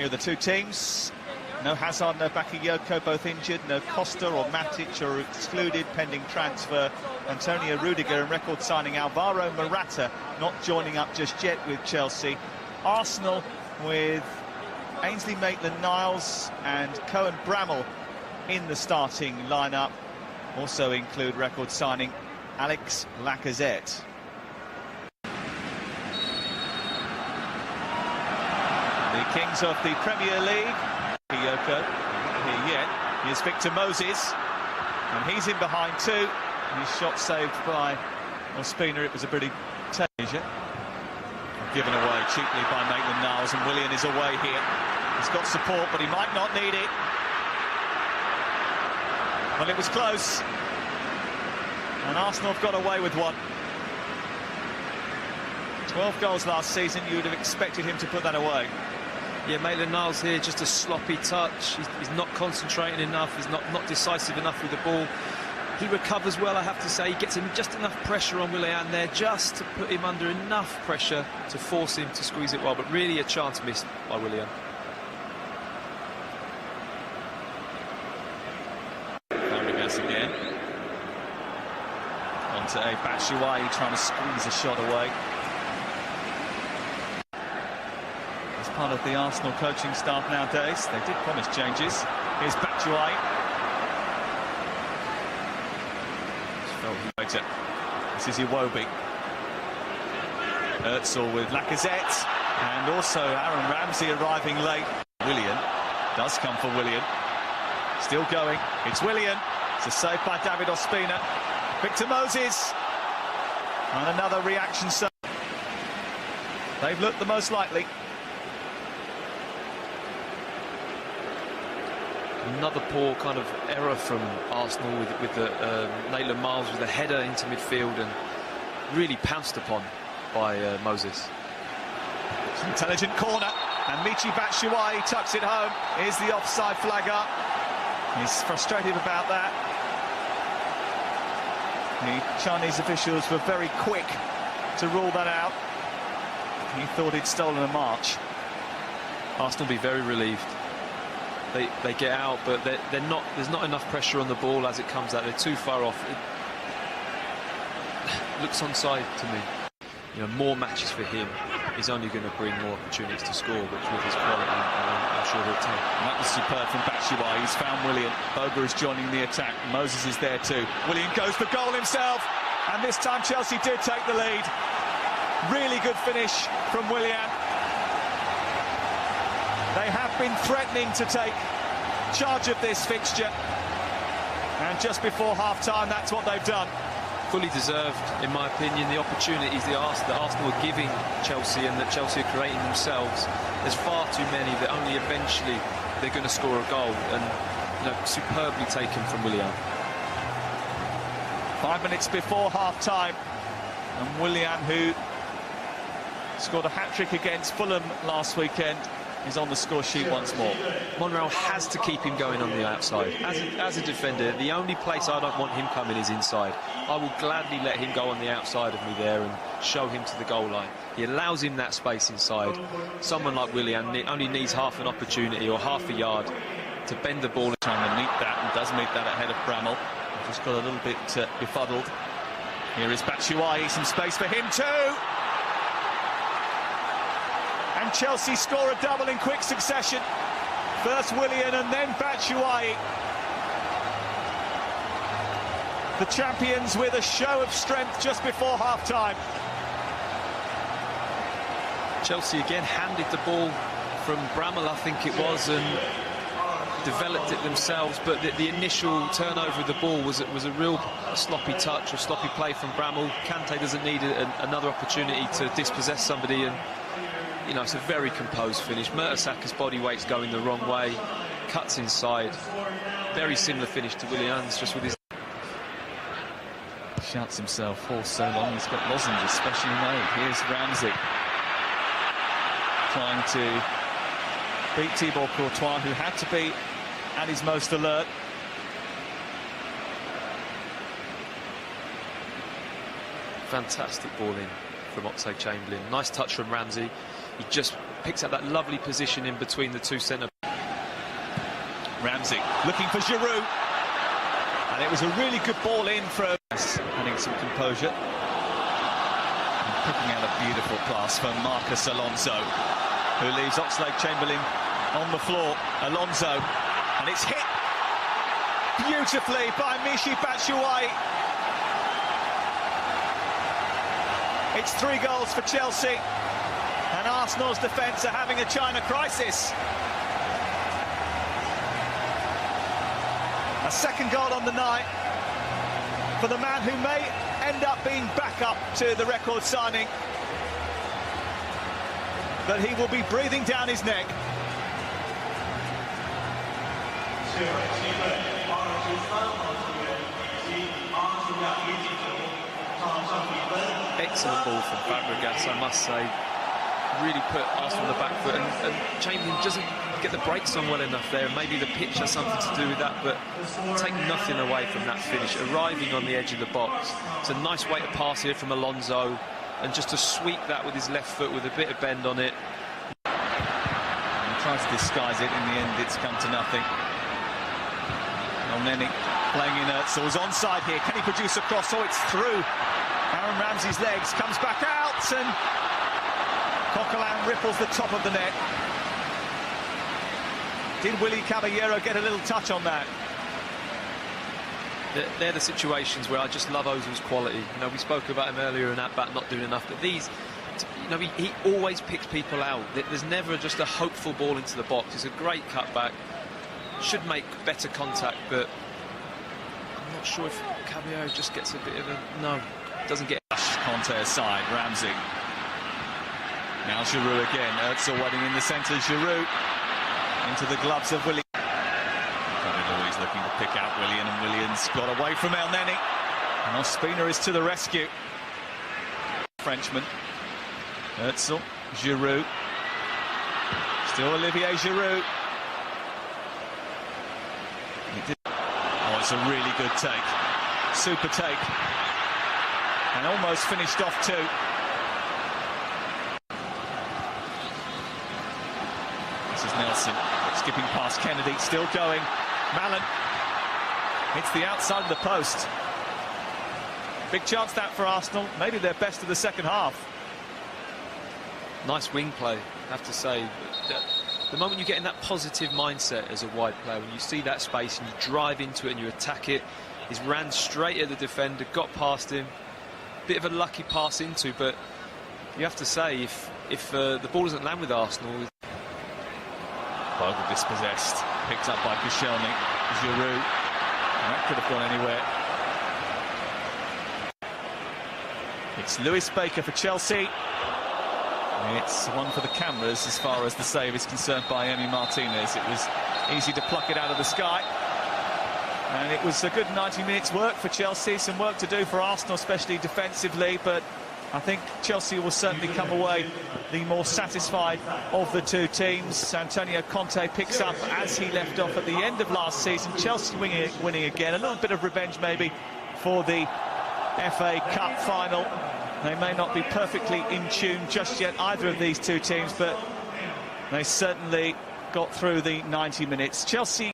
Here are the two teams. No Hazard, no Bakayoko, both injured. No Costa or Matic are excluded pending transfer. Antonio Rudiger and record signing Alvaro Morata not joining up just yet with Chelsea. Arsenal with Ainsley Maitland-Niles and Cohen Bramall in the starting lineup. Also include record signing Alex Lacazette. The kings of the Premier League. Bakayoko, not here yet. Here's Victor Moses, and he's in behind too. His shot saved by Ospina. It was a pretty danger. Given away cheaply by Maitland-Niles, and Willian is away here. He's got support, but he might not need it. Well, it was close, and Arsenal have got away with one. 12 goals last season, you would have expected him to put that away. Yeah, Maitland-Niles here, just a sloppy touch. He's not concentrating enough, he's not decisive enough with the ball. He recovers well, I have to say. He gets him just enough pressure on Willian there, just to put him under enough pressure to force him to squeeze it well, but really a chance missed by Willian. Fabregas again. Onto a Batshuayi trying to squeeze a shot away. As part of the Arsenal coaching staff nowadays, they did promise changes. Here's Batshuayi. This is Iwobi. Özil with Lacazette, and also Aaron Ramsey arriving late. Willian does come for Willian. Still going. It's Willian. It's a save by David Ospina. Victor Moses. And another reaction save. They've looked the most likely. Another poor kind of error from Arsenal with the Maitland-Niles with a header into midfield and really pounced upon by Moses. It's an intelligent corner, and Michy Batshuayi tucks it home. Here's the offside flag up. He's frustrated about that. The Chinese officials were very quick to rule that out. He thought he'd stolen a march. Arsenal will be very relieved. They get out, but they're not. There's not enough pressure on the ball as it comes out. They're too far off. It looks onside to me. You know, more matches for him is only going to bring more opportunities to score, which with his quality, I'm sure he'll take. And that was superb from Batshuayi. He's found Willian. Boga is joining the attack. Moses is there too. Willian goes for goal himself, and this time Chelsea did take the lead. Really good finish from Willian. They have been threatening to take charge of this fixture, and just before half-time, that's what they've done. Fully deserved, in my opinion, the opportunities that Arsenal are giving Chelsea and that Chelsea are creating themselves. There's far too many that only eventually they're going to score a goal, and superbly taken from Willian. 5 minutes before half-time, and Willian, who scored a hat-trick against Fulham last weekend, is on the score sheet once more. Monreal has to keep him going on the outside. As a defender, the only place I don't want him coming is inside. I will gladly let him go on the outside of me there and show him to the goal line. He allows him that space inside. Someone like Willian only needs half an opportunity or half a yard to bend the ball. Trying to meet that, and does meet that ahead of Bramall. Just got a little bit befuddled. Here is Batshuayi, some space for him too. And Chelsea score a double in quick succession. First Willian and then Batshuayi. The champions with a show of strength just before half-time. Chelsea again handed the ball from Bramall, I think it was, and developed it themselves, but the initial turnover of the ball was a real sloppy touch or sloppy play from Bramall. Kante doesn't need another opportunity to dispossess somebody, and you know, it's a very composed finish. Mertesacker's body weight's going the wrong way, cuts inside. Very similar finish to Willian's, just with his... Shuts himself for so long, he's got lozenges specially made. Here's Ramsey trying to beat Thibaut Courtois, who had to be at his most alert. Fantastic ball in from Oxlade-Chamberlain. Nice touch from Ramsey. He just picks up that lovely position in between the two centre. Ramsey looking for Giroud, and it was a really good ball in for adding some composure and picking out a beautiful pass for Marcus Alonso, who leaves Oxlade-Chamberlain on the floor. Alonso, and it's hit beautifully by Michy Batshuayi. It's 3 goals for Chelsea, and Arsenal's defence are having a China crisis. A second goal on the night for the man who may end up being back up to the record signing, but he will be breathing down his neck. Excellent ball from Fabregas, I must say. Really put Arsenal on the back foot, and Chamberlain doesn't get the brakes on well enough there. Maybe the pitch has something to do with that, but take nothing away from that finish. Arriving on the edge of the box. It's a nice way to pass here from Alonso, and just to sweep that with his left foot with a bit of bend on it. He tries to disguise it. In the end, it's come to nothing. Elneny playing in Özil's onside here. Can he produce a cross? Oh, it's through Aaron Ramsey's legs. Comes back out, and Coquelin ripples the top of the net. Did Willy Caballero get a little touch on that? They're the situations where I just love Ozil's quality. You know, we spoke about him earlier and that bat not doing enough, but these, you know, he always picks people out. There's never just a hopeful ball into the box. It's a great cutback. Should make better contact, but I'm not sure if Caballero just gets a bit of a... No, doesn't get... Conte aside, Ramsey. Now Giroud again. Özil waiting in the centre. Giroud into the gloves of Willian. He's looking to pick out Willian, and Willian's got away from Elneny. And Ospina is to the rescue. Frenchman. Özil, Giroud. Still Olivier Giroud. Oh, it's a really good take. Super take. And almost finished off too. This is Nelson skipping past Kennedy, still going. Mallon hits the outside of the post. Big chance that for Arsenal. Maybe their best of the second half. Nice wing play, I have to say. But the moment you get in that positive mindset as a wide player, when you see that space and you drive into it and you attack it, he's ran straight at the defender, got past him. Bit of a lucky pass into, but you have to say, if the ball doesn't land with Arsenal... Bogle dispossessed, picked up by Koscielny. Giroud, and that could have gone anywhere. It's Lewis Baker for Chelsea. It's one for the cameras as far as the save is concerned by Emi Martinez. It was easy to pluck it out of the sky. And it was a good 90 minutes work for Chelsea. Some work to do for Arsenal, especially defensively, but I think Chelsea will certainly come away the more satisfied of the two teams. Antonio Conte picks up as he left off at the end of last season. Chelsea winning again. A little bit of revenge maybe for the FA Cup final. They may not be perfectly in tune just yet, either of these two teams, but they certainly got through the 90 minutes. Chelsea